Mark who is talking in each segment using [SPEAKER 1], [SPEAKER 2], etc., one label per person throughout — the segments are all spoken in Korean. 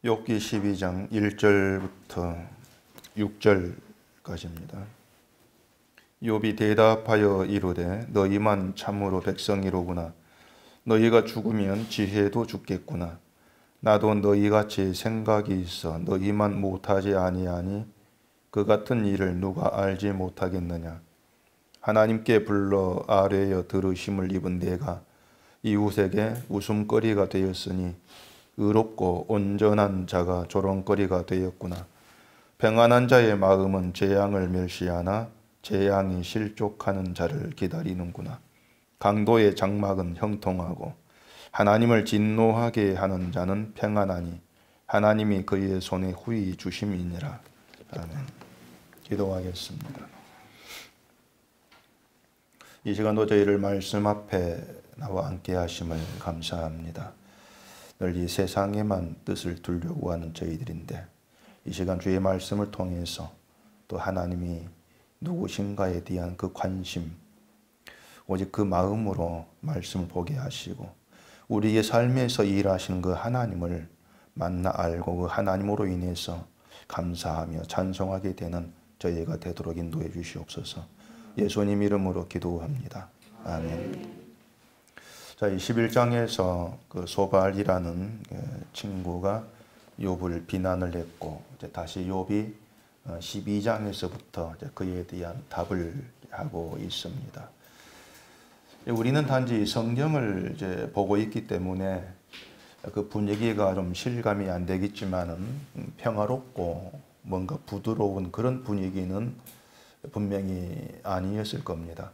[SPEAKER 1] 욥기 12장 1절부터 6절까지입니다. 욥이 대답하여 이르되 너희만 참으로 백성이로구나. 너희가 죽으면 지혜도 죽겠구나. 나도 너희같이 생각이 있어 너희만 못하지 아니하니 그 같은 일을 누가 알지 못하겠느냐. 하나님께 불러 아뢰어 들으심을 입은 내가 이웃에게 웃음거리가 되었으니 의롭고 온전한 자가 조롱거리가 되었구나. 평안한 자의 마음은 재앙을 멸시하나 재앙이 실족하는 자를 기다리는구나. 강도의 장막은 형통하고 하나님을 진노하게 하는 자는 평안하니 하나님이 그의 손에 후히 주심이니라. 아멘. 기도하겠습니다. 이 시간도 저희를 말씀 앞에 나와 함께 하심을 감사합니다. 늘 이 세상에만 뜻을 두려고 하는 저희들인데 이 시간 주의 말씀을 통해서 또 하나님이 누구신가에 대한 그 관심, 오직 그 마음으로 말씀을 보게 하시고 우리의 삶에서 일하시는 그 하나님을 만나 알고 그 하나님으로 인해서 감사하며 찬송하게 되는 저희가 되도록 인도해 주시옵소서. 예수님 이름으로 기도합니다. 아멘. 자, 이 11장에서 그 소발이라는 친구가 욥을 비난을 했고 이제 다시 욥이 12장에서부터 그에 대한 답을 하고 있습니다. 우리는 단지 성경을 이제 보고 있기 때문에 그 분위기가 좀 실감이 안 되겠지만은 평화롭고 뭔가 부드러운 그런 분위기는 분명히 아니었을 겁니다.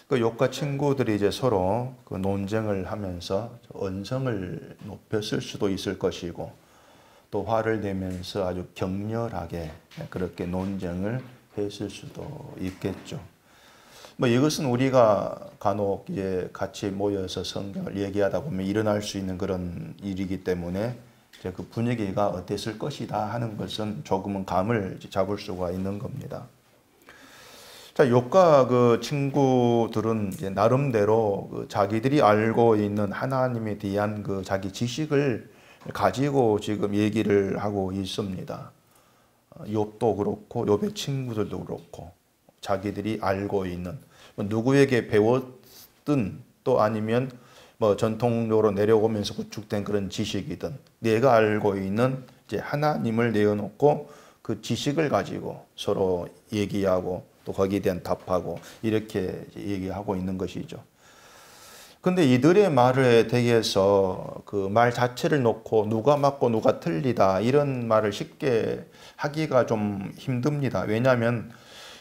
[SPEAKER 1] 그 욥과 친구들이 이제 서로 그 논쟁을 하면서 언성을 높였을 수도 있을 것이고 또 화를 내면서 아주 격렬하게 그렇게 논쟁을 했을 수도 있겠죠. 뭐 이것은 우리가 간혹 이제 같이 모여서 성경을 얘기하다 보면 일어날 수 있는 그런 일이기 때문에 이제 그 분위기가 어땠을 것이다 하는 것은 조금은 감을 잡을 수가 있는 겁니다. 자, 욥과 그 친구들은 이제 나름대로 그 자기들이 알고 있는 하나님에 대한 그 자기 지식을 가지고 지금 얘기를 하고 있습니다. 욥도 그렇고 욥의 친구들도 그렇고 자기들이 알고 있는 누구에게 배웠든 또 아니면 뭐 전통적으로 내려오면서 구축된 그런 지식이든 내가 알고 있는 이제 하나님을 내어놓고 그 지식을 가지고 서로 얘기하고 또 거기에 대한 답하고 이렇게 얘기하고 있는 것이죠. 근데 이들의 말에 대해서 그 말 자체를 놓고 누가 맞고 누가 틀리다 이런 말을 쉽게 하기가 좀 힘듭니다. 왜냐하면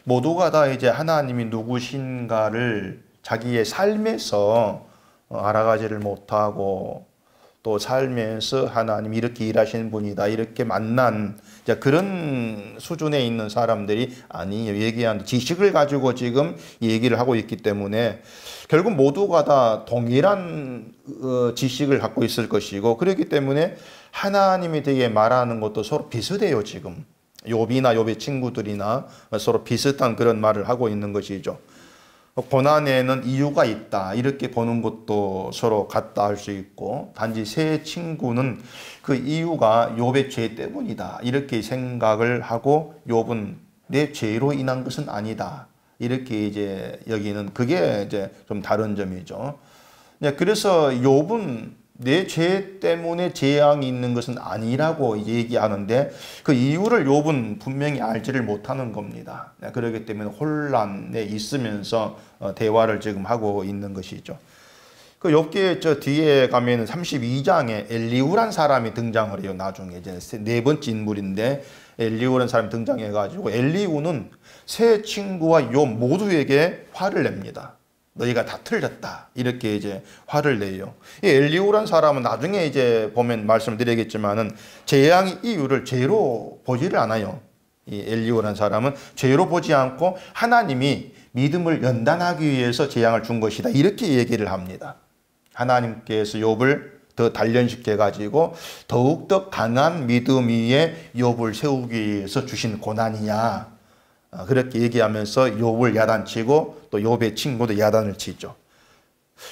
[SPEAKER 1] 모두가 다 이제 하나님이 누구신가를 자기의 삶에서 알아가지를 못하고 또 삶에서 하나님이 이렇게 일하시는 분이다 이렇게 만난 그런 수준에 있는 사람들이 아니에요. 얘기하는 지식을 가지고 지금 얘기를 하고 있기 때문에 결국 모두가 다 동일한 지식을 갖고 있을 것이고 그렇기 때문에 하나님에 대해 말하는 것도 서로 비슷해요. 지금 욥이나 욥의 친구들이나 서로 비슷한 그런 말을 하고 있는 것이죠. 고난에는 이유가 있다 이렇게 보는 것도 서로 같다 할 수 있고 단지 세 친구는 그 이유가 욥의 죄 때문이다 이렇게 생각을 하고 욥은 내 죄로 인한 것은 아니다 이렇게 이제 여기는 그게 이제 좀 다른 점이죠. 그래서 욥은 내 죄 때문에 재앙이 있는 것은 아니라고 얘기하는데 그 이유를 욥은 분명히 알지를 못하는 겁니다. 그렇기 때문에 혼란에 있으면서 대화를 지금 하고 있는 것이죠. 그 욥기의 저 뒤에 가면 32장에 엘리후란 사람이 등장을 해요. 나중에 이제 네 번째 인물인데 엘리후라는 사람이 등장해가지고 엘리후는 세 친구와 욥 모두에게 화를 냅니다. 너희가 다 틀렸다 이렇게 이제 화를 내요. 이 엘리후란 사람은 나중에 이제 보면 말씀을 드리겠지만은 재앙의 이유를 죄로 보지를 않아요. 이 엘리후란 사람은 죄로 보지 않고 하나님이 믿음을 연단하기 위해서 재앙을 준 것이다 이렇게 얘기를 합니다. 하나님께서 욥을 더 단련시켜 가지고 더욱더 강한 믿음 위에 욥을 세우기 위해서 주신 고난이냐 그렇게 얘기하면서 욥을 야단치고 또 욥의 친구도 야단을 치죠.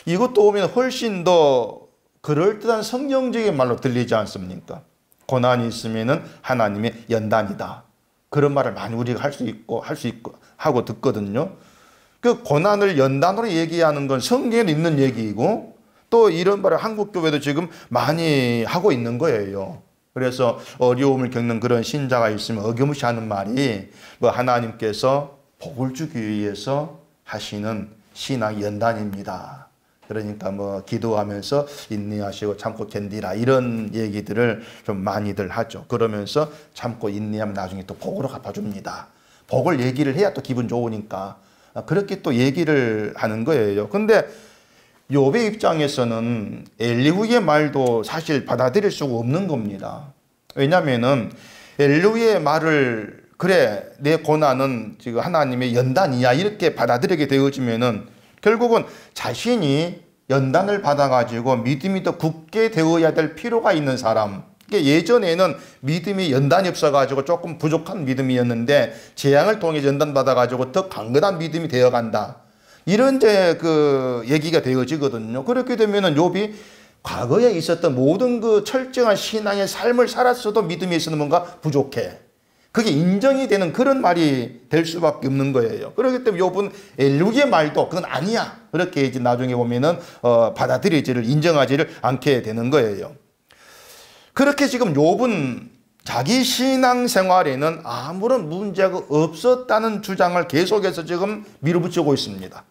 [SPEAKER 1] 이것도 보면 훨씬 더 그럴듯한 성경적인 말로 들리지 않습니까? 고난이 있으면은 하나님의 연단이다. 그런 말을 많이 우리가 할 수 있고 하고 듣거든요. 그 고난을 연단으로 얘기하는 건 성경에 있는 얘기이고 또 이런 말을 한국 교회도 지금 많이 하고 있는 거예요. 그래서 어려움을 겪는 그런 신자가 있으면 어겨무시하는 말이 뭐 하나님께서 복을 주기 위해서 하시는 신앙 연단입니다. 그러니까 뭐 기도하면서 인내하시고 참고 견디라 이런 얘기들을 좀 많이들 하죠. 그러면서 참고 인내하면 나중에 또 복으로 갚아줍니다. 복을 얘기를 해야 또 기분 좋으니까 그렇게 또 얘기를 하는 거예요. 근데 욥의 입장에서는 엘리후의 말도 사실 받아들일 수가 없는 겁니다. 왜냐하면은 엘리후의 말을 그래 내 고난은 지금 하나님의 연단이야 이렇게 받아들이게 되어지면은 결국은 자신이 연단을 받아가지고 믿음이 더 굳게 되어야 될 필요가 있는 사람. 예전에는 믿음이 연단이 없어가지고 조금 부족한 믿음이었는데 재앙을 통해 연단받아가지고 더 강건한 믿음이 되어간다. 이런 이제 그 얘기가 되어지거든요. 그렇게 되면은 욥이 과거에 있었던 모든 그 철저한 신앙의 삶을 살았어도 믿음에 있어서는 뭔가 부족해. 그게 인정이 되는 그런 말이 될 수밖에 없는 거예요. 그렇기 때문에 욥은 엘리후의 말도 그건 아니야. 그렇게 이제 나중에 보면은 받아들이지를 인정하지를 않게 되는 거예요. 그렇게 지금 욥은 자기 신앙생활에는 아무런 문제가 없었다는 주장을 계속해서 지금 밀어붙이고 있습니다.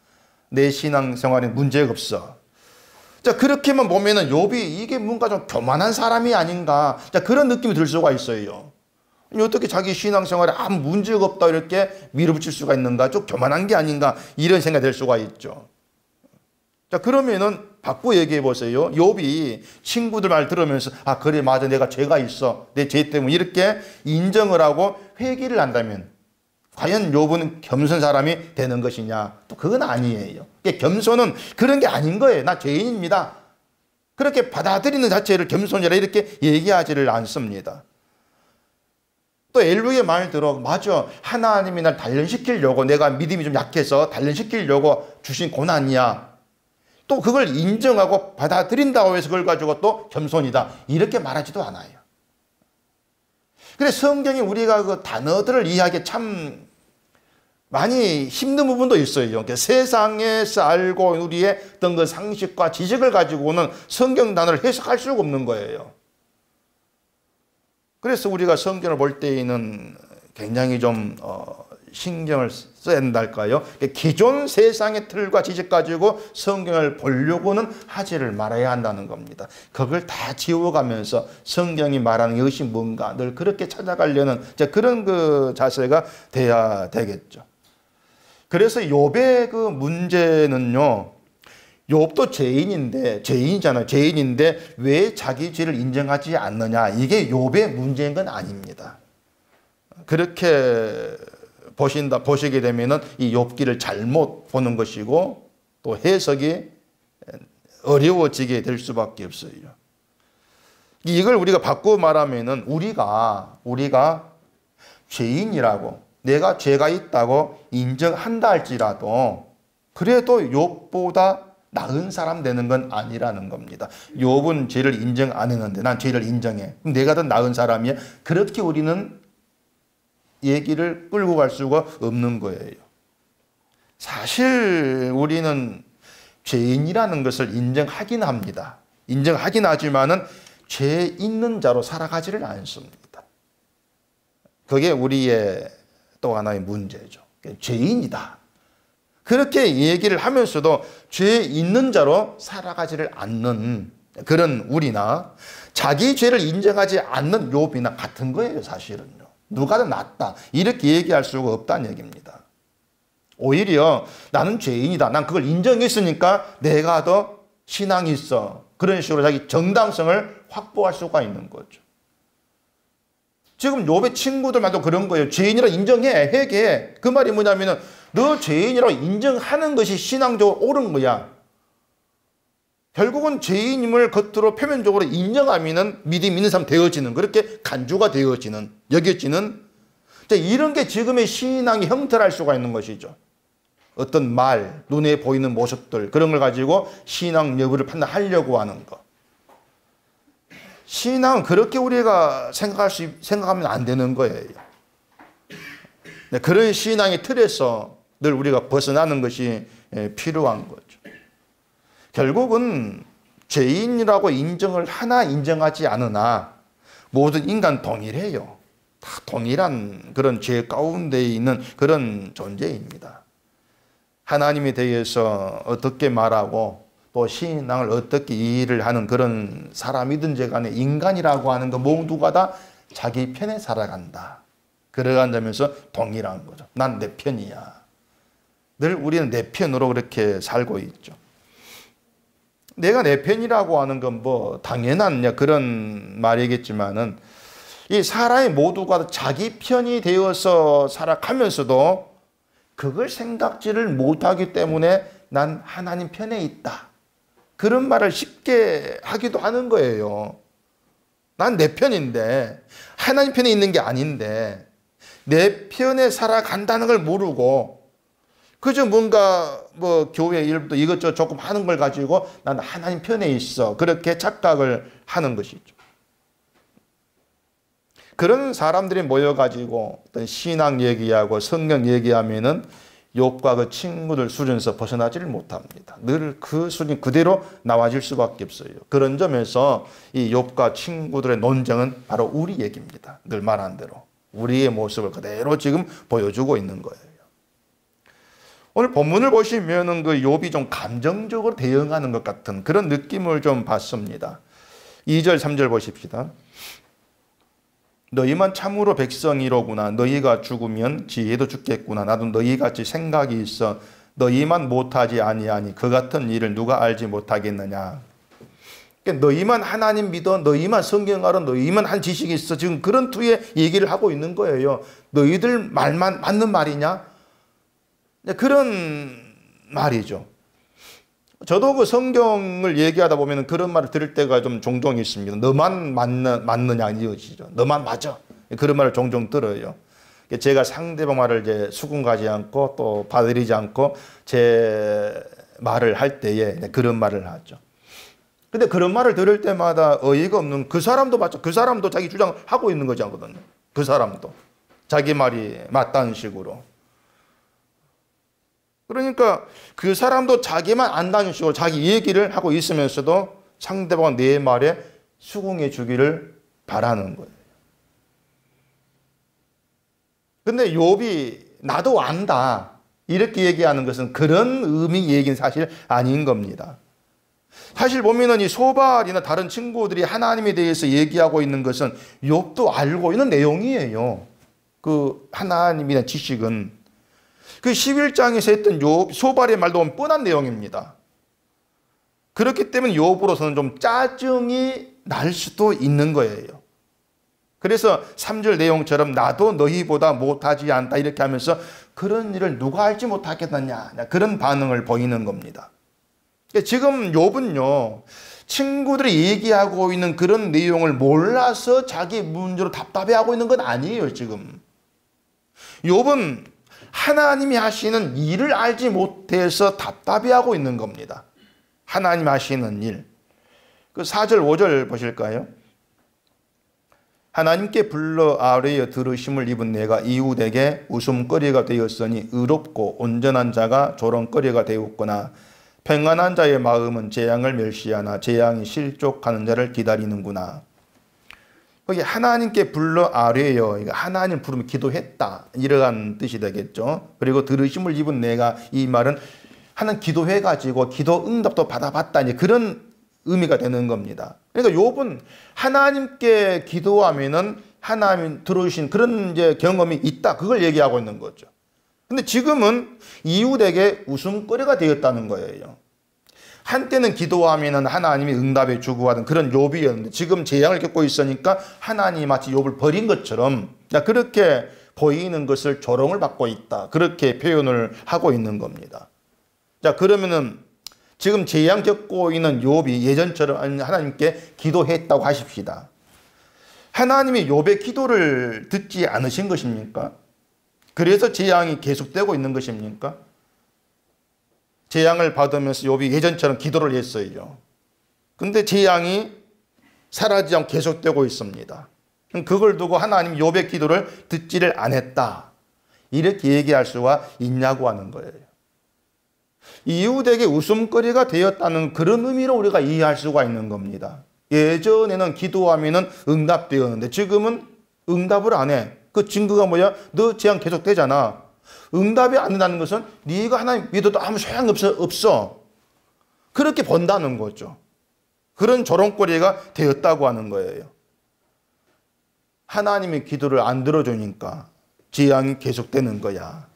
[SPEAKER 1] 내 신앙생활에 문제가 없어. 자, 그렇게만 보면은 욥이 이게 뭔가 좀 교만한 사람이 아닌가. 자, 그런 느낌이 들 수가 있어요. 어떻게 자기 신앙생활에 아무 문제가 없다 이렇게 밀어붙일 수가 있는가? 좀 교만한 게 아닌가? 이런 생각이 들 수가 있죠. 자, 그러면은 바꿔 얘기해 보세요. 욥이 친구들 말 들으면서 아 그래 맞아 내가 죄가 있어. 내 죄 때문에 이렇게 인정을 하고 회개를 한다면 과연 욥은 겸손 사람이 되는 것이냐? 또 그건 아니에요. 겸손은 그런 게 아닌 거예요. 나 죄인입니다. 그렇게 받아들이는 자체를 겸손이라 이렇게 얘기하지를 않습니다. 또 엘리후의 말 들어 맞아 하나님이 날 단련시키려고 내가 믿음이 좀 약해서 단련시키려고 주신 고난이야. 또 그걸 인정하고 받아들인다고 해서 그걸 가지고 또 겸손이다 이렇게 말하지도 않아요. 그래서 성경이 우리가 그 단어들을 이해하기 참 많이 힘든 부분도 있어요. 그러니까 세상에서 알고 우리의 어떤 그 상식과 지식을 가지고는 성경 단어를 해석할 수가 없는 거예요. 그래서 우리가 성경을 볼 때에는 굉장히 좀 신경을 써야 된달까요? 기존 세상의 틀과 지식 가지고 성경을 보려고는 하지를 말아야 한다는 겁니다. 그걸 다 지워가면서 성경이 말하는 것이 뭔가 늘 그렇게 찾아가려는 그런 그 자세가 돼야 되겠죠. 그래서 욥의 그 문제는요. 욥도 죄인이잖아요. 죄인인데 왜 자기 죄를 인정하지 않느냐. 이게 욥의 문제인 건 아닙니다. 그렇게 보시게 되면은 이 욥기를 잘못 보는 것이고 또 해석이 어려워지게 될 수밖에 없어요. 이걸 우리가 바꾸어 말하면은 우리가 죄인이라고 내가 죄가 있다고 인정한다 할지라도 그래도 욥보다 나은 사람 되는 건 아니라는 겁니다. 욥은 죄를 인정 안 했는데 난 죄를 인정해. 그럼 내가 더 나은 사람이야? 그렇게 우리는 얘기를 끌고 갈 수가 없는 거예요. 사실 우리는 죄인이라는 것을 인정하긴 합니다. 인정하긴 하지만은 죄 있는 자로 살아가지를 않습니다. 그게 우리의 또 하나의 문제죠. 죄인이다. 그렇게 얘기를 하면서도 죄 있는 자로 살아가지를 않는 그런 우리나 자기 죄를 인정하지 않는 욥이나 같은 거예요. 사실은요. 누가 더 낫다 이렇게 얘기할 수가 없다는 얘기입니다. 오히려 나는 죄인이다. 난 그걸 인정했으니까 내가 더 신앙이 있어. 그런 식으로 자기 정당성을 확보할 수가 있는 거죠. 지금 욥의 친구들만도 그런 거예요. 죄인이라 인정해. 회개해. 그 말이 뭐냐면은 너 죄인이라고 인정하는 것이 신앙적으로 옳은 거야. 결국은 죄인임을 겉으로 표면적으로 인정하면은 믿음 있는 사람 되어지는 그렇게 간주가 되어지는 여겨지는 이런 게 지금의 신앙의 형태랄 수가 있는 것이죠. 어떤 말, 눈에 보이는 모습들 그런 걸 가지고 신앙 여부를 판단하려고 하는 것. 신앙은 그렇게 우리가 생각하면 안 되는 거예요. 그런 신앙의 틀에서 늘 우리가 벗어나는 것이 필요한 거죠. 결국은 죄인이라고 인정을 하나 인정하지 않으나 모든 인간 동일해요. 다 동일한 그런 죄 가운데 있는 그런 존재입니다. 하나님에 대해서 어떻게 말하고 또 신앙을 어떻게 이해를 하는 그런 사람이든지 간에 인간이라고 하는 거 모두가 다 자기 편에 살아간다. 그러간다면서 동일한 거죠. 난 내 편이야. 늘 우리는 내 편으로 그렇게 살고 있죠. 내가 내 편이라고 하는 건 뭐 당연한 그런 말이겠지만은 이 사람이 모두가 자기 편이 되어서 살아가면서도 그걸 생각지를 못하기 때문에 난 하나님 편에 있다. 그런 말을 쉽게 하기도 하는 거예요. 난 내 편인데 하나님 편에 있는 게 아닌데 내 편에 살아간다는 걸 모르고 그저 뭔가 뭐 교회 일부터 이것저것 조금 하는 걸 가지고 난 하나님 편에 있어. 그렇게 착각을 하는 것이죠. 그런 사람들이 모여가지고 어떤 신앙 얘기하고 성경 얘기하면은 욥과 그 친구들 수준에서 벗어나지를 못합니다. 늘 그 수준 그대로 나와질 수밖에 없어요. 그런 점에서 이 욥과 친구들의 논쟁은 바로 우리 얘기입니다. 늘 말한 대로 우리의 모습을 그대로 지금 보여주고 있는 거예요. 오늘 본문을 보시면은 그 욥이 좀 감정적으로 대응하는 것 같은 그런 느낌을 좀 받습니다. 2절, 3절 보십시다. 너희만 참으로 백성이로구나. 너희가 죽으면 지혜도 죽겠구나. 나도 너희같이 생각이 있어 너희만 못하지 아니하니 그 같은 일을 누가 알지 못하겠느냐. 그러니까 너희만 하나님 믿어, 너희만 성경 알아, 너희만 한 지식이 있어. 지금 그런 투의 얘기를 하고 있는 거예요. 너희들 말만 맞는 말이냐? 그런 말이죠. 저도 그 성경을 얘기하다 보면 그런 말을 들을 때가 좀 종종 있습니다. 너만 맞느냐 이것이죠. 너만 맞아. 그런 말을 종종 들어요. 제가 상대방 말을 이제 수긍하지 않고 또 받아들이지 않고 제 말을 할 때에 그런 말을 하죠. 근데 그런 말을 들을 때마다 어이가 없는 그 사람도 맞죠. 그 사람도 자기 주장을 하고 있는 거잖아요. 그 사람도 자기 말이 맞다는 식으로. 그러니까 그 사람도 자기만 안다는 식으로 자기 얘기를 하고 있으면서도 상대방은 내 말에 수긍해 주기를 바라는 거예요. 근데 욥이 나도 안다 이렇게 얘기하는 것은 그런 의미 얘기는 사실 아닌 겁니다. 사실 보면은 이 소발이나 다른 친구들이 하나님에 대해서 얘기하고 있는 것은 욥도 알고 있는 내용이에요. 그 하나님에 대한 지식은 그 11장에서 했던 욥 소발의 말도 보면 뻔한 내용입니다. 그렇기 때문에 욥으로서는 좀 짜증이 날 수도 있는 거예요. 그래서 3절 내용처럼 나도 너희보다 못하지 않다 이렇게 하면서 그런 일을 누가 알지 못하겠느냐 그런 반응을 보이는 겁니다. 지금 욥은요 친구들이 얘기하고 있는 그런 내용을 몰라서 자기 문제로 답답해하고 있는 건 아니에요. 지금 욥은 하나님이 하시는 일을 알지 못해서 답답해하고 있는 겁니다. 하나님 하시는 일. 그 4절 5절 보실까요? 하나님께 불러 아뢰어 들으심을 입은 내가 이웃에게 웃음거리가 되었으니 의롭고 온전한 자가 조롱거리가 되었구나. 평안한 자의 마음은 재앙을 멸시하나 재앙이 실족하는 자를 기다리는구나. 거기 하나님께 불러 아뢰어, 하나님 부르면 기도했다 이러한 뜻이 되겠죠. 그리고 들으심을 입은 내가, 이 말은 하나님 기도해가지고 기도 응답도 받아봤다 이제 그런 의미가 되는 겁니다. 그러니까 욥은 하나님께 기도하면은 하나님 들어주신 그런 이제 경험이 있다 그걸 얘기하고 있는 거죠. 근데 지금은 이웃에게 웃음거리가 되었다는 거예요. 한때는 기도하면은 하나님이 응답해 주고 하던 그런 욥이었는데 지금 재앙을 겪고 있으니까 하나님이 마치 욥을 버린 것처럼 그렇게 보이는 것을 조롱을 받고 있다. 그렇게 표현을 하고 있는 겁니다. 자, 그러면은 지금 재앙 겪고 있는 욥이 예전처럼 하나님께 기도했다고 하십시다. 하나님이 욥의 기도를 듣지 않으신 것입니까? 그래서 재앙이 계속되고 있는 것입니까? 재앙을 받으면서 욥이 예전처럼 기도를 했어요. 근데 재앙이 사라지지 않고 계속되고 있습니다. 그걸 두고 하나님 욥의 기도를 듣지를 않았다, 이렇게 얘기할 수가 있냐고 하는 거예요. 이웃에게 웃음거리가 되었다는 그런 의미로 우리가 이해할 수가 있는 겁니다. 예전에는 기도하면 응답되었는데 지금은 응답을 안 해. 그 증거가 뭐야? 너 재앙 계속되잖아. 응답이 안 된다는 것은 네가 하나님 믿어도 아무 소용이 없어. 그렇게 본다는 거죠. 그런 조롱거리가 되었다고 하는 거예요. 하나님의 기도를 안 들어주니까 재앙이 계속되는 거야.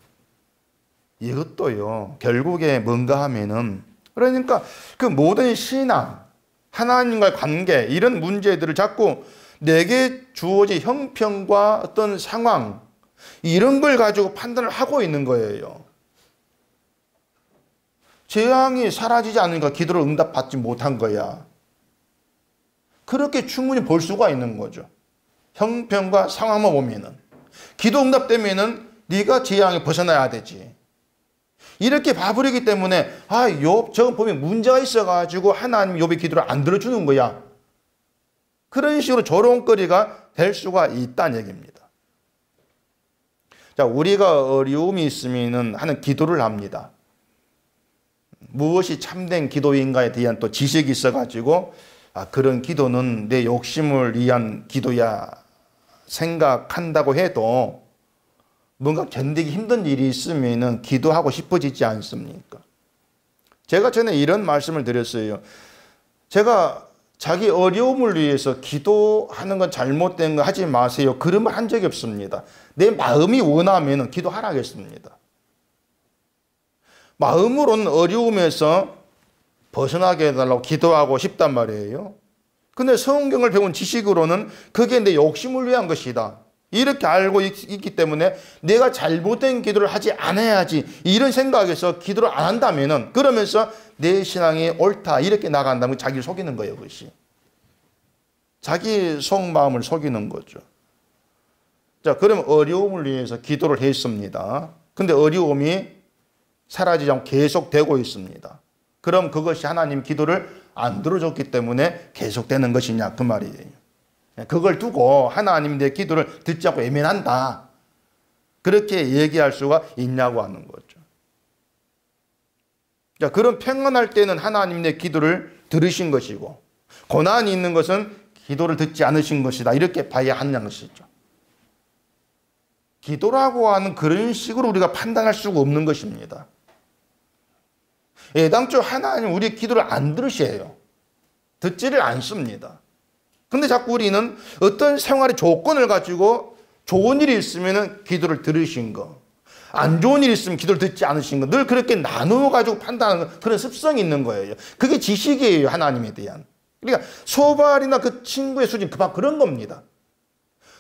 [SPEAKER 1] 이것도요, 결국에 뭔가 하면은, 그러니까 그 모든 신앙, 하나님과의 관계, 이런 문제들을 자꾸 내게 주어진 형편과 어떤 상황, 이런 걸 가지고 판단을 하고 있는 거예요. 재앙이 사라지지 않으니까 기도를 응답받지 못한 거야. 그렇게 충분히 볼 수가 있는 거죠. 형편과 상황만 보면은. 기도 응답되면은 네가 재앙에 벗어나야 되지. 이렇게 봐버리기 때문에 욥 저거 보면 문제가 있어가지고 하나님 욥의 기도를 안 들어주는 거야. 그런 식으로 조롱거리가 될 수가 있다는 얘기입니다. 자, 우리가 어려움이 있으면 하는 기도를 합니다. 무엇이 참된 기도인가에 대한 또 지식이 있어가지고 그런 기도는 내 욕심을 위한 기도야 생각한다고 해도 뭔가 견디기 힘든 일이 있으면 기도하고 싶어지지 않습니까? 제가 전에 이런 말씀을 드렸어요. 제가 자기 어려움을 위해서 기도하는 건 잘못된 거 하지 마세요, 그런 말 한 적이 없습니다. 내 마음이 원하면 기도하라겠습니다. 마음으로는 어려움에서 벗어나게 해달라고 기도하고 싶단 말이에요. 근데 성경을 배운 지식으로는 그게 내 욕심을 위한 것이다, 이렇게 알고 있기 때문에 내가 잘못된 기도를 하지 않아야지, 이런 생각에서 기도를 안 한다면은, 그러면서 내 신앙이 옳다 이렇게 나간다면 자기를 속이는 거예요. 그것이 자기 속마음을 속이는 거죠. 자, 그럼 어려움을 위해서 기도를 했습니다. 근데 어려움이 사라지지 않고 계속되고 있습니다. 그럼 그것이 하나님 기도를 안 들어줬기 때문에 계속되는 것이냐, 그 말이에요. 그걸 두고 하나님 내 기도를 듣지 않고 외면한다, 그렇게 얘기할 수가 있냐고 하는 거죠. 자, 그럼 평안할 때는 하나님 내 기도를 들으신 것이고, 고난이 있는 것은 기도를 듣지 않으신 것이다, 이렇게 봐야 하는 것이죠. 기도라고 하는 그런 식으로 우리가 판단할 수가 없는 것입니다. 애당초 하나님 우리 기도를 안 들으셔요. 듣지를 않습니다. 근데 자꾸 우리는 어떤 생활의 조건을 가지고 좋은 일이 있으면 기도를 들으신 거, 안 좋은 일이 있으면 기도를 듣지 않으신 거, 늘 그렇게 나누어 가지고 판단하는 그런 습성이 있는 거예요. 그게 지식이에요, 하나님에 대한. 그러니까 소발이나 그 친구의 수준 그런 겁니다.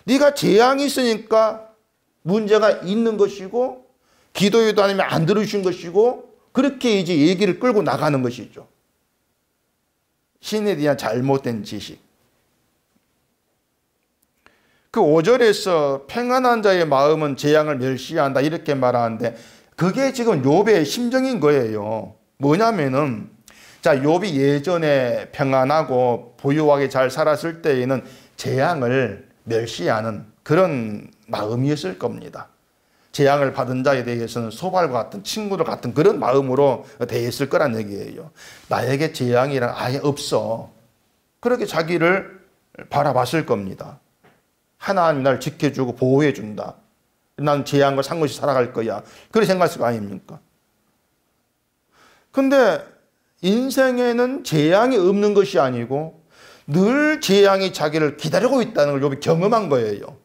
[SPEAKER 1] 네가 재앙이 있으니까 문제가 있는 것이고, 기도에도 아니면 안 들으신 것이고, 그렇게 이제 얘기를 끌고 나가는 것이죠. 신에 대한 잘못된 지식. 그 5절에서 평안한 자의 마음은 재앙을 멸시한다, 이렇게 말하는데 그게 지금 욥의 심정인 거예요. 뭐냐면은, 자, 욥이 예전에 평안하고 부유하게 잘 살았을 때에는 재앙을 멸시하는 그런 마음이었을 겁니다. 재앙을 받은 자에 대해서는 소발과 같은, 친구들 같은 그런 마음으로 대했을 거란 얘기예요. 나에게 재앙이란 아예 없어, 그렇게 자기를 바라봤을 겁니다. 하나님 날 지켜주고 보호해준다, 난 재앙과 상관없이 살아갈 거야, 그렇게 생각했을 거 아닙니까? 근데 인생에는 재앙이 없는 것이 아니고 늘 재앙이 자기를 기다리고 있다는 걸 욥이 경험한 거예요.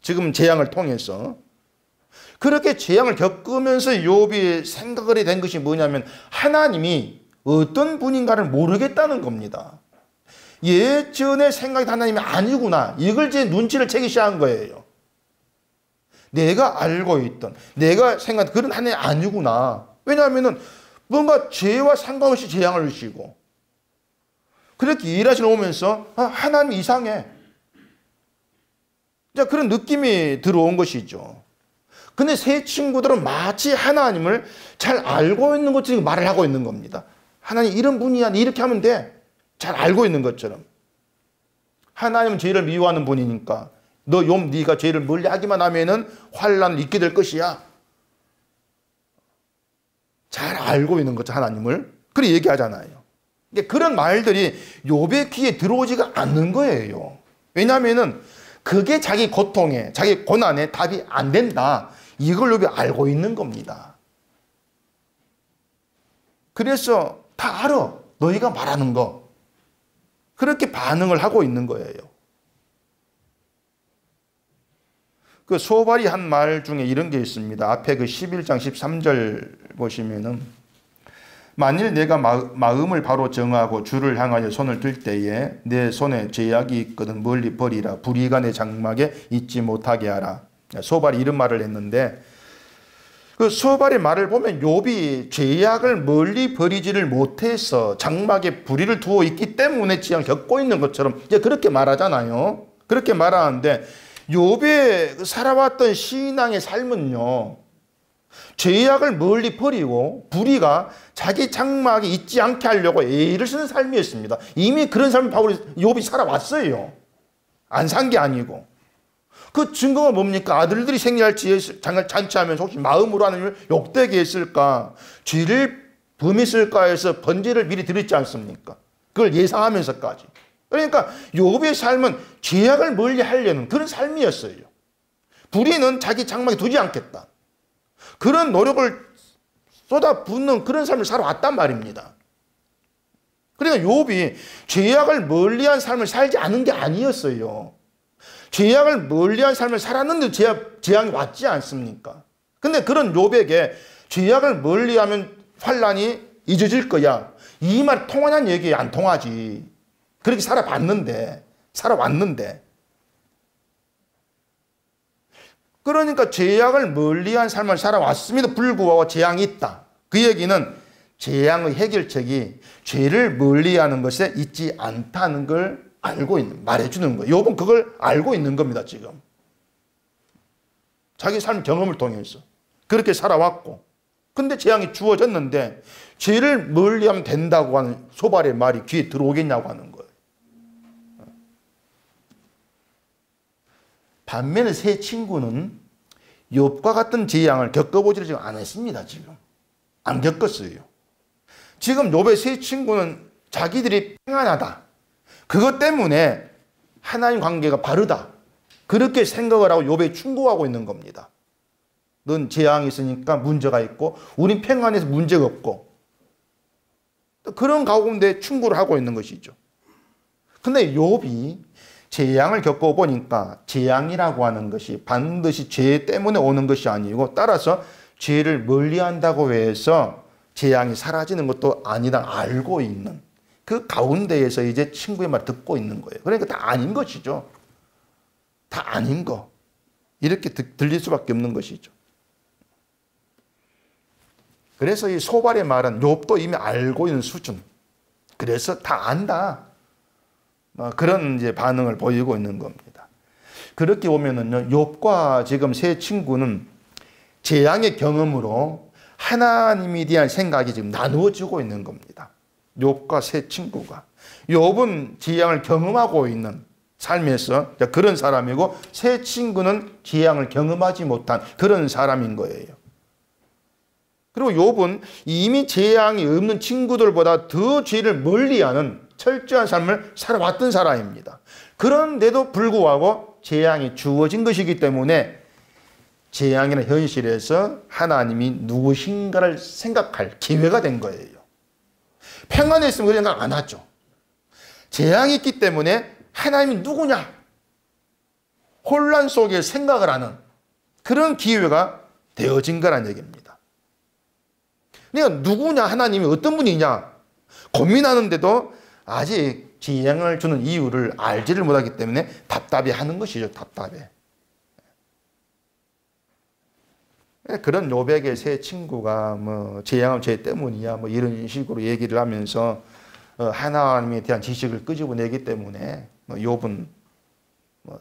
[SPEAKER 1] 지금 재앙을 통해서. 그렇게 재앙을 겪으면서 욥이 생각을 된 것이 뭐냐면, 하나님이 어떤 분인가를 모르겠다는 겁니다. 예전에 생각이 하나님이 아니구나, 이걸 제 눈치를 채기 시작한 거예요. 내가 알고 있던, 내가 생각한 그런 하나님이 아니구나. 왜냐하면 뭔가 죄와 상관없이 재앙을 주시고, 그렇게 일하시러 오면서 하나님 이상해, 자, 그런 느낌이 들어온 것이죠. 근데 세 친구들은 마치 하나님을 잘 알고 있는 것처럼 말을 하고 있는 겁니다. 하나님 이런 분이야, 이렇게 하면 돼, 잘 알고 있는 것처럼. 하나님은 죄를 미워하는 분이니까 너 욥 네가 죄를 멀리하기만 하면은 환난을 잊게 될 것이야. 잘 알고 있는 거죠, 하나님을. 그렇게 얘기하잖아요. 그런 말들이 욥의 귀에 들어오지가 않는 거예요. 왜냐하면은 그게 자기 고통에, 자기 고난에 답이 안 된다. 이걸 욥이 알고 있는 겁니다. 그래서 다 알아. 너희가 말하는 거. 그렇게 반응을 하고 있는 거예요. 그 소발이 한 말 중에 이런 게 있습니다. 앞에 그 11장 13절 보시면은 만일 내가 마음을 바로 정하고 주를 향하여 손을 들 때에 내 손에 죄악이 있거든 멀리 버리라. 불의가 내 장막에 있지 못하게 하라. 소발이 이런 말을 했는데 그 소발의 말을 보면 욥이 죄악을 멀리 버리지를 못해서 장막에 불의를 두어 있기 때문에 지향을 겪고 있는 것처럼 이제 그렇게 말하잖아요. 그렇게 말하는데 욥의 살아왔던 신앙의 삶은요, 죄악을 멀리 버리고 불의가 자기 장막에 있지 않게 하려고 애를 쓰는 삶이었습니다. 이미 그런 삶을 욥이 살아왔어요. 안 산 게 아니고. 그 증거가 뭡니까? 아들들이 생일할지 잔치하면서 혹시 마음으로 하나님을 욕되게 했을까? 죄를 범했을까 해서 번제를 미리 드렸지 않습니까? 그걸 예상하면서까지. 그러니까 욥의 삶은 죄악을 멀리 하려는 그런 삶이었어요. 불의는 자기 장막에 두지 않겠다. 그런 노력을 쏟아붓는 그런 삶을 살아왔단 말입니다. 그러니까 욥이 죄악을 멀리한 삶을 살지 않은 게 아니었어요. 죄악을 멀리한 삶을 살았는데 재앙이 왔지 않습니까? 근데 그런 욥에게 죄악을 멀리하면 환난이 잊어질 거야. 이 말 통하는 얘기 안 통하지. 그렇게 살아왔는데. 그러니까 죄악을 멀리한 삶을 살아왔음에도 불구하고 재앙이 있다. 그 얘기는 재앙의 해결책이 죄를 멀리하는 것에 있지 않다는 걸 알고 있는, 말해주는 거예요. 욥은 그걸 알고 있는 겁니다, 지금. 자기 삶 경험을 통해서. 그렇게 살아왔고. 근데 재앙이 주어졌는데 죄를 멀리하면 된다고 하는 소발의 말이 귀에 들어오겠냐고 하는 거예요. 반면에 세 친구는 욥과 같은 재앙을 겪어보지를 않았습니다. 지금 안 겪었어요. 지금 욥의 세 친구는 자기들이 평안하다, 그것 때문에 하나님 관계가 바르다, 그렇게 생각을 하고 욥에 충고하고 있는 겁니다. 넌 재앙이 있으니까 문제가 있고 우린 평안해서 문제가 없고, 그런 가운데 충고를 하고 있는 것이죠. 근데 욥이 재앙을 겪어보니까 재앙이라고 하는 것이 반드시 죄 때문에 오는 것이 아니고, 따라서 죄를 멀리한다고 해서 재앙이 사라지는 것도 아니다 알고 있는 그 가운데에서 이제 친구의 말을 듣고 있는 거예요. 그러니까 다 아닌 것이죠. 다 아닌 거. 이렇게 들릴 수밖에 없는 것이죠. 그래서 이 소발의 말은 욥도 이미 알고 있는 수준. 그래서 다 안다. 그런 이제 반응을 보이고 있는 겁니다. 그렇게 보면은요, 욥과 지금 세 친구는 재앙의 경험으로 하나님에 대한 생각이 지금 나누어지고 있는 겁니다. 욥과 세 친구가. 욥은 재앙을 경험하고 있는 삶에서 그런 사람이고, 세 친구는 재앙을 경험하지 못한 그런 사람인 거예요. 그리고 욥은 이미 재앙이 없는 친구들보다 더 죄를 멀리하는 철저한 삶을 살아왔던 사람입니다. 그런데도 불구하고 재앙이 주어진 것이기 때문에 재앙이나 현실에서 하나님이 누구신가를 생각할 기회가 된 거예요. 평안했으면 그런 생각 안 하죠. 재앙이 있기 때문에 하나님이 누구냐? 혼란 속에 생각을 하는 그런 기회가 되어진 거란 얘기입니다. 그러니까 누구냐, 하나님이 어떤 분이냐 고민하는데도 아직 재앙을 주는 이유를 알지를 못하기 때문에 답답해 하는 것이죠. 답답해. 그런 욥에게 세 친구가 뭐 재앙은 죄 때문이야 뭐 이런 식으로 얘기를 하면서 하나님에 대한 지식을 끄집어내기 때문에 욥은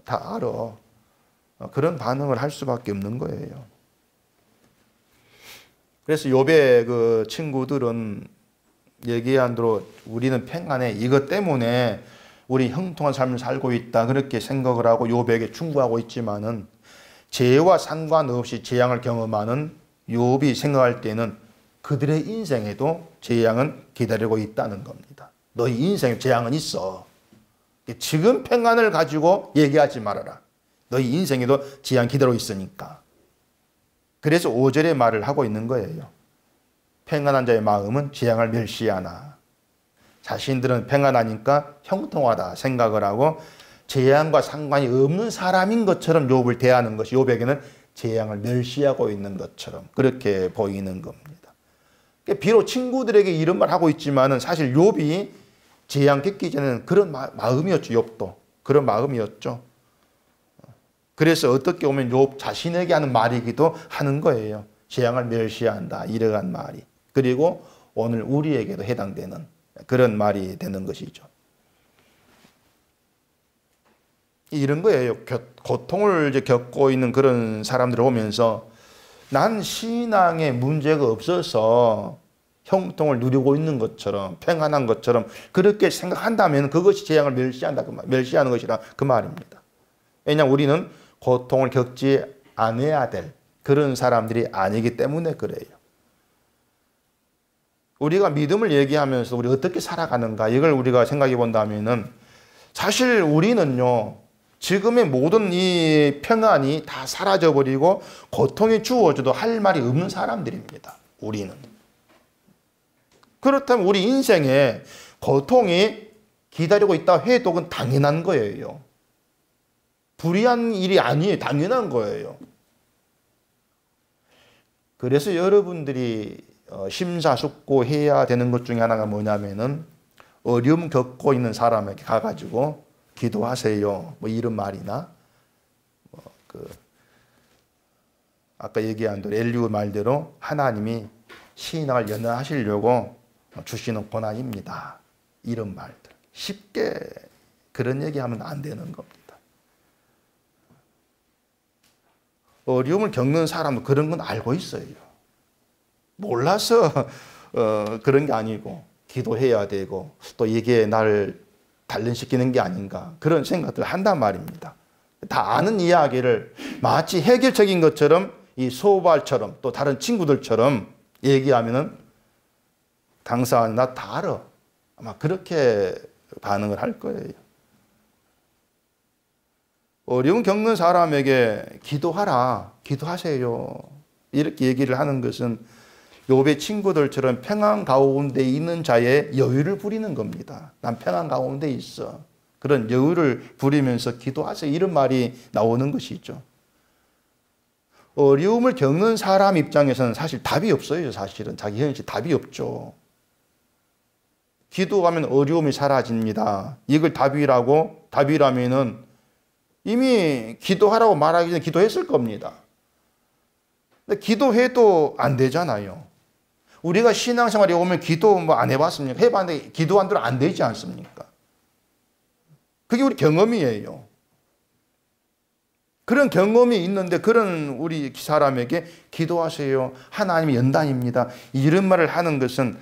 [SPEAKER 1] 다 알아. 그런 반응을 할 수밖에 없는 거예요. 그래서 욥의 그 친구들은 얘기한 대로 우리는 평안해. 이것 때문에 우리 형통한 삶을 살고 있다 그렇게 생각을 하고 욥에게 충고하고 있지만은 죄와 상관없이 재앙을 경험하는 욥이 생각할 때는 그들의 인생에도 재앙은 기다리고 있다는 겁니다. 너희 인생에 재앙은 있어. 지금 평안을 가지고 얘기하지 말아라. 너희 인생에도 재앙 기다리고 있으니까. 그래서 5절의 말을 하고 있는 거예요. 평안한 자의 마음은 재앙을 멸시하나. 자신들은 평안하니까 형통하다 생각을 하고 재앙과 상관이 없는 사람인 것처럼 욥을 대하는 것이 욥에게는 재앙을 멸시하고 있는 것처럼 그렇게 보이는 겁니다. 비록 친구들에게 이런 말 하고 있지만은 사실 욥이 재앙 겪기 전에는 그런 마음이었죠. 욥도 그런 마음이었죠. 그래서 어떻게 보면 욥 자신에게 하는 말이기도 하는 거예요. 재앙을 멸시한다 이러한 말이. 그리고 오늘 우리에게도 해당되는 그런 말이 되는 것이죠. 이런 거예요. 고통을 이제 겪고 있는 그런 사람들을 보면서 난 신앙에 문제가 없어서 형통을 누리고 있는 것처럼 평안한 것처럼 그렇게 생각한다면 그것이 재앙을 멸시하는 것이라 그 말입니다. 왜냐하면 우리는 고통을 겪지 않아야 될 그런 사람들이 아니기 때문에 그래요. 우리가 믿음을 얘기하면서 우리 어떻게 살아가는가 이걸 우리가 생각해 본다면은 사실 우리는요 지금의 모든 이 평안이 다 사라져버리고 고통이 주어져도 할 말이 없는 사람들입니다. 우리는. 그렇다면 우리 인생에 고통이 기다리고 있다 해도 그건 당연한 거예요. 불의한 일이 아니에요. 당연한 거예요. 그래서 여러분들이 심사숙고해야 되는 것 중에 하나가 뭐냐면은 어려움 겪고 있는 사람에게 가가지고 기도하세요. 뭐 이런 말이나 아까 얘기한 대로 엘리후 말대로 하나님이 신앙을 연화하시려고 주시는 고난입니다. 이런 말들 쉽게 그런 얘기하면 안 되는 겁니다. 어려움을 겪는 사람도 그런 건 알고 있어요. 몰라서 그런 게 아니고 기도해야 되고 또 이게 나를 단련시키는 게 아닌가 그런 생각들을 한단 말입니다. 다 아는 이야기를 마치 해결책인 것처럼 이 소발처럼 또 다른 친구들처럼 얘기하면은 당사자는 나 다 알아. 아마 그렇게 반응을 할 거예요. 어려움 겪는 사람에게 기도하라, 기도하세요. 이렇게 얘기를 하는 것은 욥의 친구들처럼 평안 가운데 있는 자의 여유를 부리는 겁니다. 난 평안 가운데 있어. 그런 여유를 부리면서 기도하세요. 이런 말이 나오는 것이죠. 어려움을 겪는 사람 입장에서는 사실 답이 없어요. 사실은 자기 현실 답이 없죠. 기도하면 어려움이 사라집니다. 이걸 답이라면은 이미 기도하라고 말하기 전에 기도했을 겁니다. 근데 기도해도 안 되잖아요. 우리가 신앙생활에 오면 기도 뭐 안 해봤습니까? 해봤는데 기도 안 들어 안 되지 않습니까? 그게 우리 경험이에요. 그런 경험이 있는데 그런 우리 사람에게 기도하세요. 하나님의 연단입니다. 이런 말을 하는 것은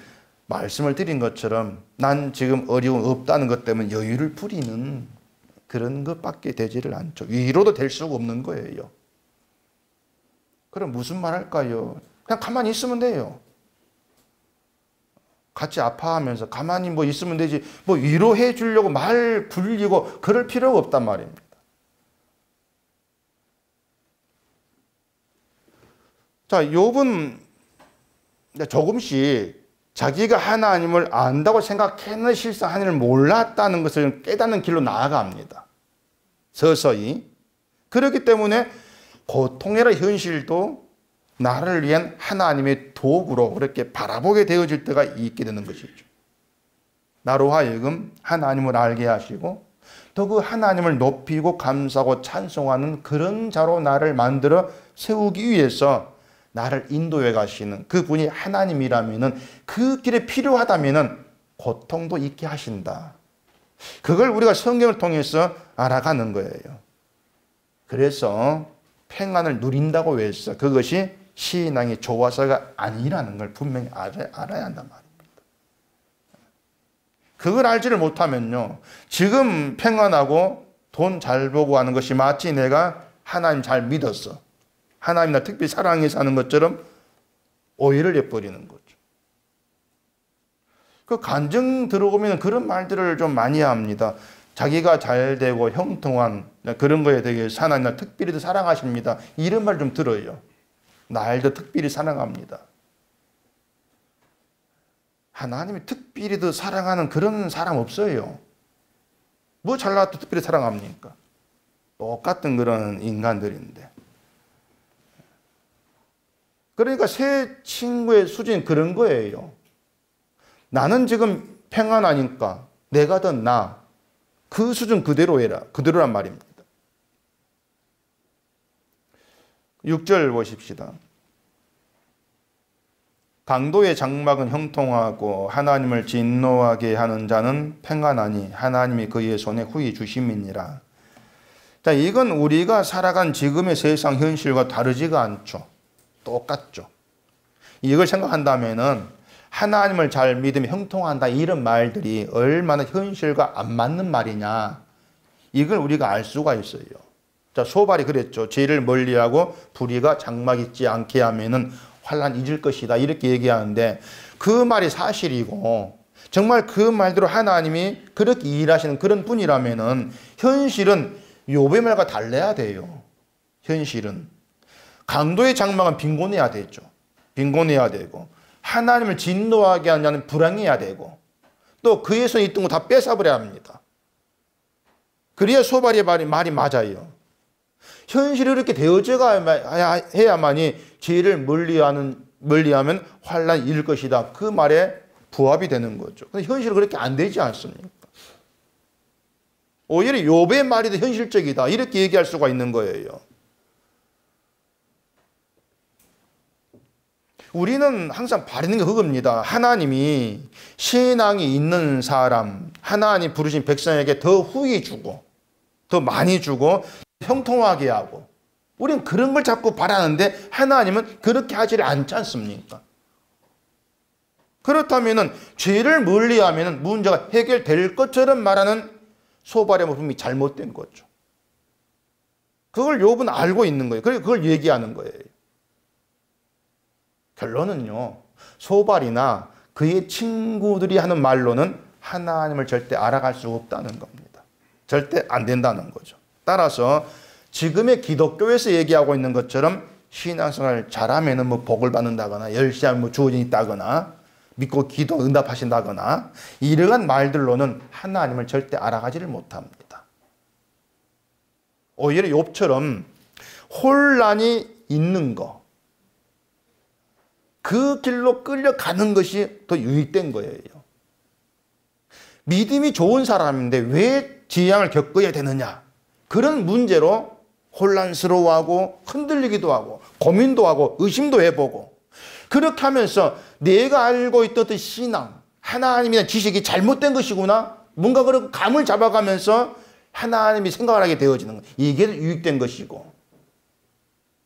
[SPEAKER 1] 말씀을 드린 것처럼 난 지금 어려움 없다는 것 때문에 여유를 부리는 그런 것밖에 되지를 않죠. 위로도 될 수가 없는 거예요. 그럼 무슨 말 할까요? 그냥 가만히 있으면 돼요. 같이 아파하면서 가만히 뭐 있으면 되지 뭐 위로해 주려고 말 굴리고 그럴 필요가 없단 말입니다. 자, 욥은 조금씩 자기가 하나님을 안다고 생각했는 실상 하나님을 몰랐다는 것을 깨닫는 길로 나아갑니다. 서서히. 그렇기 때문에 고통이라 현실도 나를 위한 하나님의 도구로 그렇게 바라보게 되어질 때가 있게 되는 것이죠. 나로 하여금 하나님을 알게 하시고 또 그 하나님을 높이고 감사하고 찬송하는 그런 자로 나를 만들어 세우기 위해서 나를 인도해 가시는 그분이 하나님이라면은 그 길에 필요하다면은 고통도 있게 하신다. 그걸 우리가 성경을 통해서 알아가는 거예요. 그래서 평안을 누린다고 해서 그것이 신앙이 좋아서가 아니라는 걸 분명히 알아야 한단 말입니다. 그걸 알지를 못하면요, 지금 평안하고 돈 잘 보고 하는 것이 마치 내가 하나님 잘 믿었어, 하나님 나 특별히 사랑해서 하는 것처럼 오해를 해버리는 거죠. 그 간증 들어오면 그런 말들을 좀 많이 합니다. 자기가 잘 되고 형통한 그런 거에 대해서 하나님 나 특별히 더 사랑하십니다, 이런 말 좀 들어요. 날 더 특별히 사랑합니다. 하나님이 특별히 더 사랑하는 그런 사람 없어요. 뭐 잘나도 특별히 사랑합니까? 똑같은 그런 인간들인데. 그러니까 새 친구의 수준이 그런 거예요. 나는 지금 평안하니까 내가 더 나아. 그 수준 그대로 해라. 그대로란 말입니다. 6절 보십시다. 강도의 장막은 형통하고 하나님을 진노하게 하는 자는 평안하니 하나님이 그의 손에 후히 주심이니라. 자, 이건 우리가 살아간 지금의 세상 현실과 다르지가 않죠. 똑같죠. 이걸 생각한다면은 하나님을 잘 믿으면 형통한다, 이런 말들이 얼마나 현실과 안 맞는 말이냐, 이걸 우리가 알 수가 있어요. 자, 소발이 그랬죠. 죄를 멀리하고 불의가 장막 있지 않게 하면은 환난 잊을 것이다, 이렇게 얘기하는데 그 말이 사실이고 정말 그 말대로 하나님이 그렇게 일하시는 그런 분이라면은 현실은 욥의 말과 달라야 돼요. 현실은 강도의 장막은 빈곤해야 되죠. 빈곤해야 되고 하나님을 진노하게 하는 자는 불행해야 되고 또 그의 손에 있던 거 다 뺏어버려야 합니다. 그래야 소발의 말이 맞아요. 현실이 이렇게 되어져가 해야만이 죄를 멀리하면 환난이 이를 것이다, 그 말에 부합이 되는 거죠. 근데 현실은 그렇게 안 되지 않습니까? 오히려 욥의 말이 더 현실적이다, 이렇게 얘기할 수가 있는 거예요. 우리는 항상 바라는 게 그겁니다. 하나님이 신앙이 있는 사람, 하나님 부르신 백성에게 더 후히 주고 더 많이 주고 형통하게 하고, 우리는 그런 걸 자꾸 바라는데 하나님은 그렇게 하지 않지 않습니까? 그렇다면 죄를 멀리하면 문제가 해결될 것처럼 말하는 소발의 모습이 잘못된 거죠. 그걸 욥은 알고 있는 거예요. 그래서 그걸 얘기하는 거예요. 결론은요, 소발이나 그의 친구들이 하는 말로는 하나님을 절대 알아갈 수 없다는 겁니다. 절대 안 된다는 거죠. 따라서 지금의 기독교에서 얘기하고 있는 것처럼 신앙생활 잘하면 뭐 복을 받는다거나 열심히 하면 뭐 주어진 있다거나 믿고 기도 응답하신다거나 이러한 말들로는 하나님을 절대 알아가지를 못합니다. 오히려 욥처럼 혼란이 있는 거, 그 길로 끌려가는 것이 더 유익된 거예요. 믿음이 좋은 사람인데 왜 재앙을 겪어야 되느냐, 그런 문제로 혼란스러워하고 흔들리기도 하고 고민도 하고 의심도 해보고, 그렇게 하면서 내가 알고 있던 신앙, 하나님에 대한 지식이 잘못된 것이구나, 뭔가 그런 감을 잡아가면서 하나님이 생각을 하게 되어지는 거예요. 이게 유익된 것이고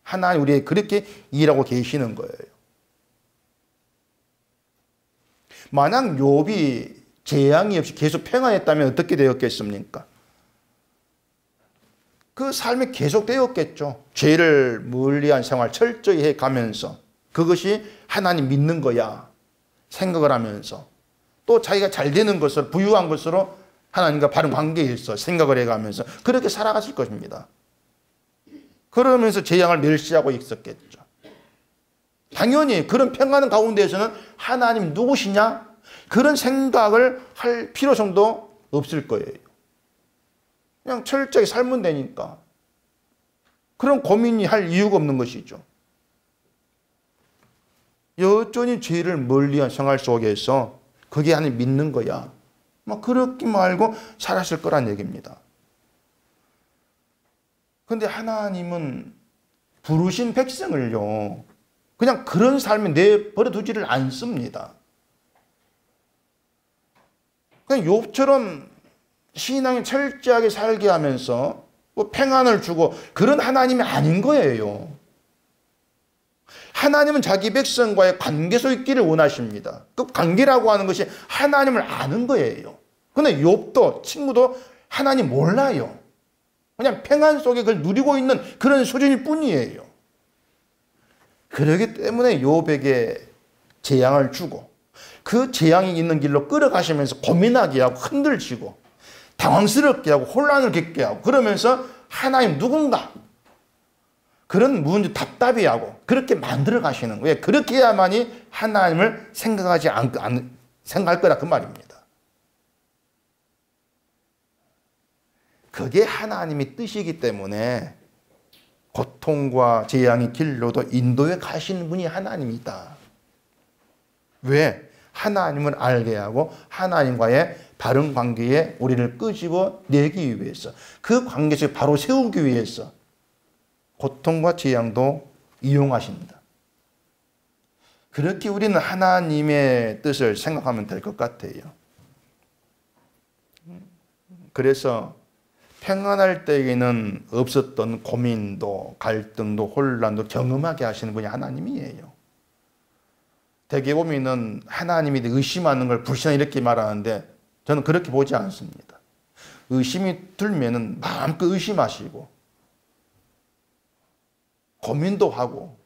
[SPEAKER 1] 하나님 우리에게 그렇게 일하고 계시는 거예요. 만약 욥이 재앙이 없이 계속 평안했다면 어떻게 되었겠습니까? 그 삶이 계속되었겠죠. 죄를 멀리한 생활 철저히 해가면서 그것이 하나님 믿는 거야 생각을 하면서, 또 자기가 잘 되는 것을 부유한 것으로 하나님과 바른 관계에 있어 생각을 해가면서 그렇게 살아갔을 것입니다. 그러면서 재앙을 멸시하고 있었겠죠. 당연히 그런 평안한 가운데에서는 하나님 누구시냐, 그런 생각을 할 필요성도 없을 거예요. 그냥 철저히 살면 되니까 그런 고민이 할 이유가 없는 것이죠. 여전히 죄를 멀리한 생활 속에서 그게 하나님 믿는 거야, 막 그렇게 말고 살았을 거란 얘기입니다. 그런데 하나님은 부르신 백성을요 그냥 그런 삶에 내버려 두지를 않습니다. 그냥 욥처럼 신앙이 철저하게 살게 하면서 뭐 평안을 주고 그런 하나님이 아닌 거예요. 하나님은 자기 백성과의 관계 속에 있기를 원하십니다. 그 관계라고 하는 것이 하나님을 아는 거예요. 근데 욥도 친구도 하나님 몰라요. 그냥 평안 속에 그걸 누리고 있는 그런 수준일 뿐이에요. 그렇기 때문에 욥에게 재앙을 주고 그 재앙이 있는 길로 끌어가시면서 고민하게 하고 흔들치고 당황스럽게 하고 혼란을 겪게 하고 그러면서 하나님 누군가 그런 문제 답답해 하고 그렇게 만들어 가시는 거예요. 그렇게 해야만이 하나님을 생각할 거라 그 말입니다. 그게 하나님의 뜻이기 때문에 고통과 재앙의 길로도 인도해 가시는 분이 하나님이다. 왜? 하나님을 알게 하고 하나님과의 바른 관계에 우리를 끄집어 내기 위해서 그 관계에서 바로 세우기 위해서 고통과 재앙도 이용하십니다. 그렇게 우리는 하나님의 뜻을 생각하면 될 것 같아요. 그래서 평안할 때에는 없었던 고민도 갈등도 혼란도 경험하게 하시는 분이 하나님이에요. 대개 보면은 하나님이 의심하는 걸 불신하 이렇게 말하는데 저는 그렇게 보지 않습니다. 의심이 들면은 마음껏 의심하시고 고민도 하고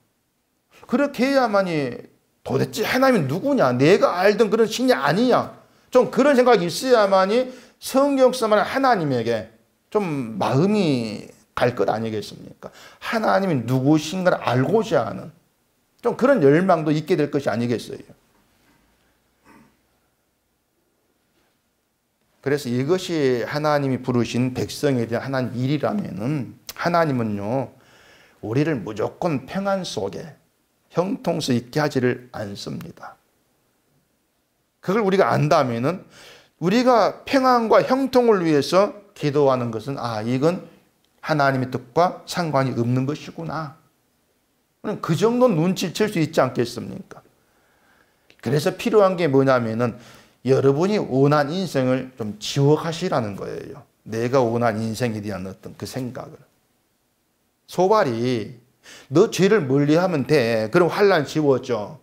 [SPEAKER 1] 그렇게 해야만이 도대체 하나님이 누구냐 내가 알던 그런 신이 아니냐 좀 그런 생각이 있어야만이 성경에서 말하는 하나님에게 좀 마음이 갈 것 아니겠습니까? 하나님이 누구신가를 알고자 하는 좀 그런 열망도 있게 될 것이 아니겠어요? 그래서 이것이 하나님이 부르신 백성에 대한 하나님 일이라면은 하나님은요 우리를 무조건 평안 속에 형통수 있게 하지를 않습니다. 그걸 우리가 안다면은 우리가 평안과 형통을 위해서 기도하는 것은 이건 하나님의 뜻과 상관이 없는 것이구나. 그 정도 눈치챌 수 있지 않겠습니까? 그래서 필요한 게 뭐냐면은 여러분이 원한 인생을 좀 지워가시라는 거예요. 내가 원한 인생에 대한 어떤 그 생각을. 소발이 너 죄를 멀리하면 돼. 그럼 환난 지워져.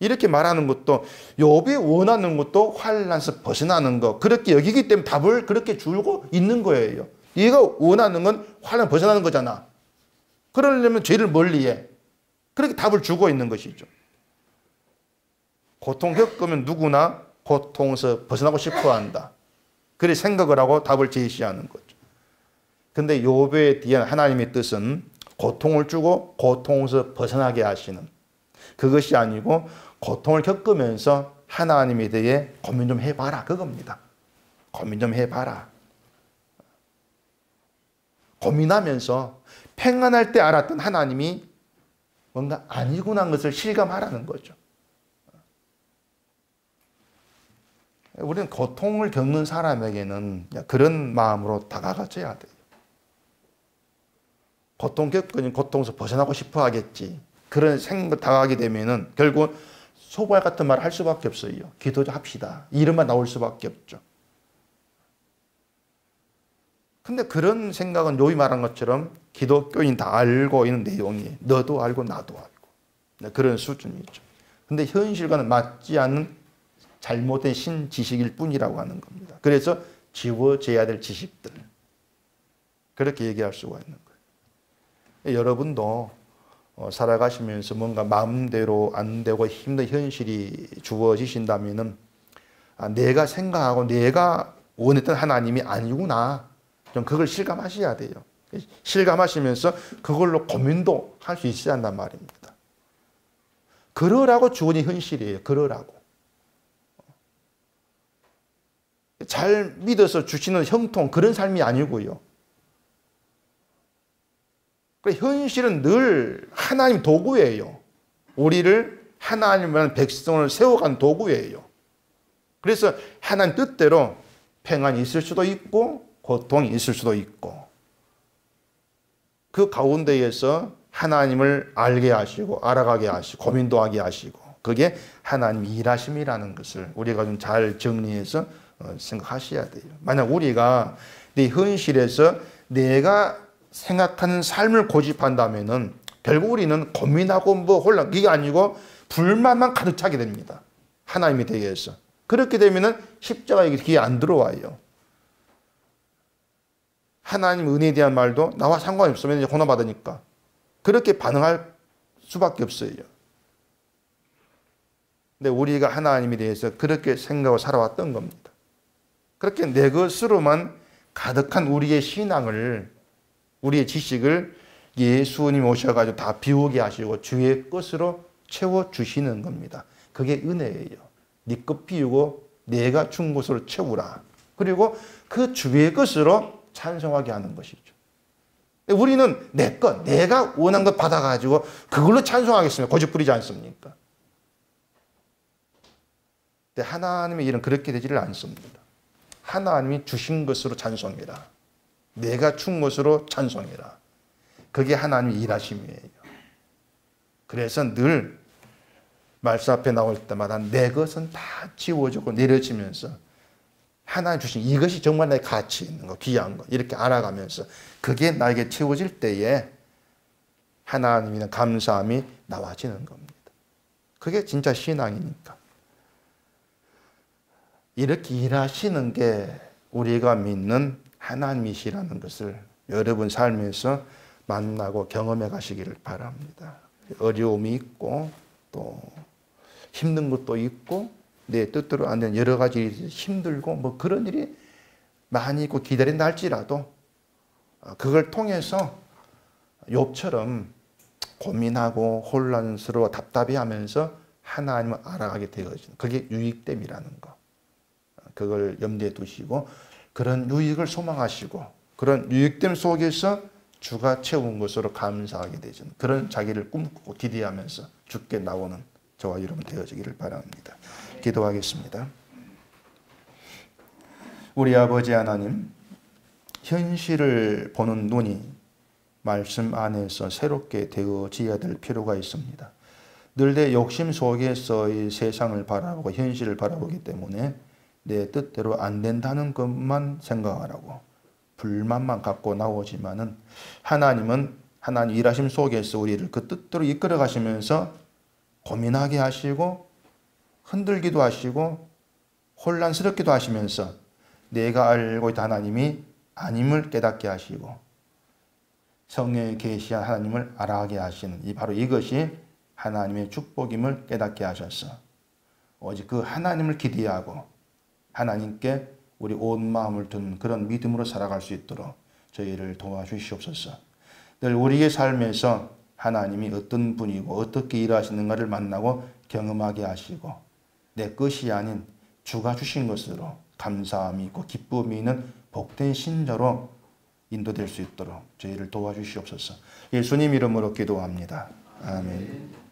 [SPEAKER 1] 이렇게 말하는 것도 욥이 원하는 것도 환난에서 벗어나는 거 그렇게 여기기 때문에 답을 그렇게 주고 있는 거예요. 네가 원하는 건 환난 벗어나는 거잖아. 그러려면 죄를 멀리해. 그렇게 답을 주고 있는 것이죠. 고통 겪으면 누구나 고통에서 벗어나고 싶어 한다. 그래 생각을 하고 답을 제시하는 거죠. 근데 욥에 대한 하나님의 뜻은 고통을 주고 고통에서 벗어나게 하시는 그것이 아니고 고통을 겪으면서 하나님에 대해 고민 좀 해봐라 그겁니다. 고민 좀 해봐라. 고민하면서 평안할 때 알았던 하나님이 뭔가 아니구나 하는 것을 실감하라는 거죠. 우리는 고통을 겪는 사람에게는 그런 마음으로 다가가줘야 돼요. 고통 겪으니 고통에서 벗어나고 싶어 하겠지. 그런 생각 다가가게 되면은 결국 소발 같은 말을 할 수밖에 없어요. 기도 좀 합시다. 이름만 나올 수밖에 없죠. 근데 그런 생각은 욥이 말한 것처럼 기독교인 다 알고 있는 내용이에요. 너도 알고 나도 알고. 그런 수준이죠. 근데 현실과는 맞지 않는 잘못된 신지식일 뿐이라고 하는 겁니다. 그래서 지워져야 될 지식들. 그렇게 얘기할 수가 있는 거예요. 여러분도 살아가시면서 뭔가 마음대로 안 되고 힘든 현실이 주어지신다면은 내가 생각하고 내가 원했던 하나님이 아니구나. 좀 그걸 실감하셔야 돼요. 실감하시면서 그걸로 고민도 할 수 있어야 한단 말입니다. 그러라고 주어진 현실이에요. 그러라고. 잘 믿어서 주시는 형통 그런 삶이 아니고요. 현실은 늘 하나님 도구예요. 우리를 하나님이라는 백성을 세워간 도구예요. 그래서 하나님 뜻대로 평안이 있을 수도 있고 고통이 있을 수도 있고 그 가운데에서 하나님을 알게 하시고 알아가게 하시고 고민도 하게 하시고 그게 하나님 일하심이라는 것을 우리가 좀 잘 정리해서 생각하셔야 돼요. 만약 우리가 내 현실에서 내가 생각하는 삶을 고집한다면은 결국 우리는 고민하고 혼란, 이게 아니고 불만만 가득 차게 됩니다. 하나님에 대해서. 그렇게 되면은 십자가 귀에 안 들어와요. 하나님 은혜에 대한 말도 나와 상관이 없으면 이제 고난받으니까 그렇게 반응할 수밖에 없어요. 근데 우리가 하나님에 대해서 그렇게 생각하고 살아왔던 겁니다. 그렇게 내 것으로만 가득한 우리의 신앙을, 우리의 지식을 예수님 오셔가지고 다 비우게 하시고 주의 것으로 채워주시는 겁니다. 그게 은혜예요. 네 것 비우고 내가 준 것으로 채우라. 그리고 그 주의 것으로 찬송하게 하는 것이죠. 우리는 내 것, 내가 원한 것 받아가지고 그걸로 찬송하겠습니다. 고집 부리지 않습니까? 근데 하나님의 일은 그렇게 되지를 않습니다. 하나님이 주신 것으로 찬송해라. 내가 준 것으로 찬송해라. 그게 하나님의 일하심이에요. 그래서 늘 말씀 앞에 나올 때마다 내 것은 다 지워지고 내려지면서 하나님 주신 이것이 정말 나의 가치 있는 거, 귀한 거 이렇게 알아가면서 그게 나에게 채워질 때에 하나님에 대한 감사함이 나와지는 겁니다. 그게 진짜 신앙이니까. 이렇게 일하시는 게 우리가 믿는 하나님이시라는 것을 여러분 삶에서 만나고 경험해 가시기를 바랍니다. 어려움이 있고 또 힘든 것도 있고 내 뜻대로 안 되는 여러 가지 힘들고 뭐 그런 일이 많이 있고 기다린다 할지라도 그걸 통해서 욥처럼 고민하고 혼란스러워 답답해하면서 하나님을 알아가게 되어지는 그게 유익됨이라는 거. 그걸 염두에 두시고 그런 유익을 소망하시고 그런 유익됨 속에서 주가 채운 것으로 감사하게 되는 그런 자기를 꿈꾸고 기대하면서 주께 나오는 저와 여러분 되어지기를 바랍니다. 기도하겠습니다. 우리 아버지 하나님, 현실을 보는 눈이 말씀 안에서 새롭게 되어져야 될 필요가 있습니다. 늘 내 욕심 속에서 이 세상을 바라보고 현실을 바라보기 때문에 내 뜻대로 안 된다는 것만 생각하라고 불만만 갖고 나오지만은 하나님은 하나님 일하심 속에서 우리를 그 뜻대로 이끌어 가시면서 고민하게 하시고 흔들기도 하시고 혼란스럽기도 하시면서 내가 알고 있던 하나님이 아님을 깨닫게 하시고 성령에 계시한 하나님을 알아가게 하시는 바로 이것이 하나님의 축복임을 깨닫게 하셔서 오직 그 하나님을 기대하고 하나님께 우리 온 마음을 둔 그런 믿음으로 살아갈 수 있도록 저희를 도와주시옵소서. 늘 우리의 삶에서 하나님이 어떤 분이고 어떻게 일하시는가를 만나고 경험하게 하시고 내 것이 아닌 주가 주신 것으로 감사함이 있고 기쁨이 있는 복된 신자로 인도될 수 있도록 저희를 도와주시옵소서. 예수님 이름으로 기도합니다. 아멘.